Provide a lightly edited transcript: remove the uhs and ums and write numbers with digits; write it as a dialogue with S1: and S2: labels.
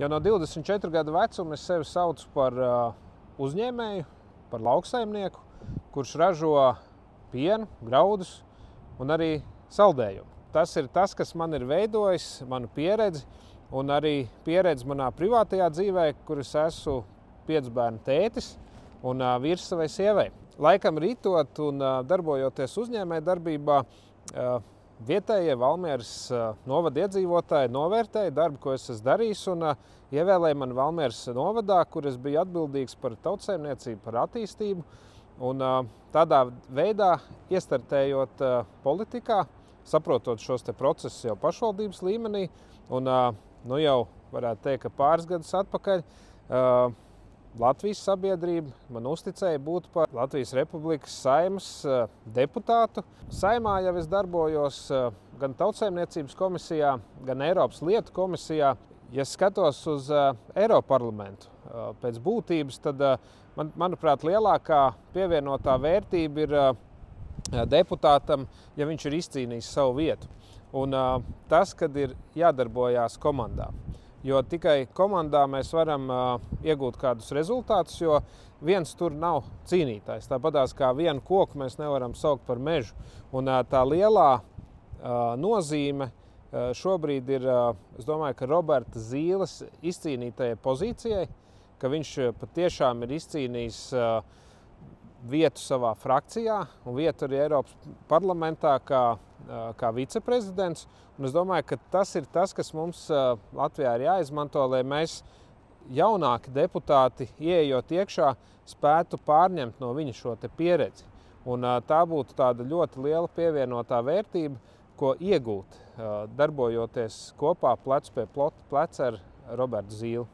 S1: Jau no 24 gadu vecuma es sevi saucu par uzņēmēju, par lauksaimnieku, kurš ražo pienu, graudus un arī saldējumu. Tas ir tas, kas man ir veidojis manu pieredzi un arī pieredzi manā privātajā dzīvē, kur es esmu 5 bērnu tētis un vīrs savai sievai. Laikam ritot un darbojoties uzņēmēju darbībā, vietējie Valmieras novada iedzīvotāji novērtēja darbu, ko es esmu darījis, un ievēlēja mani Valmieras novadā, kur es biju atbildīgs par tautsaimniecību, par attīstību. Un tādā veidā, iestartējot politikā, saprotot šos te procesus jau pašvaldības līmenī, un nu jau varētu teikt, ka pāris gadus atpakaļ Latvijas sabiedrība man uzticēja būt par Latvijas Republikas Saeimas deputātu. Saeimā jau es darbojos gan Tautsaimniecības komisijā, gan Eiropas lietu komisijā. Ja skatos uz Eiroparlamentu pēc būtības, tad, manuprāt, lielākā pievienotā vērtība ir deputātam, ja viņš ir izcīnījis savu vietu. Un tas, kad ir jādarbojās komandā. Jo tikai komandā mēs varam iegūt kādus rezultātus, jo viens tur nav cīnītājs. Tāpatās kā vienu koku mēs nevaram saukt par mežu. Un tā lielā nozīme šobrīd ir, es domāju, ka Roberta Zīles izcīnītajai pozīcijai, ka viņš patiešām ir izcīnījis vietu savā frakcijā un vietu arī Eiropas parlamentā kā viceprezidents. Un es domāju, ka tas ir tas, kas mums Latvijā ir jāizmanto, lai mēs jaunāki deputāti, ieejot iekšā, spētu pārņemt no viņa šo te pieredzi. Un tā būtu tāda ļoti liela pievienotā vērtība, ko iegūt, darbojoties kopā plecu pie pleca ar Robertu Zīli.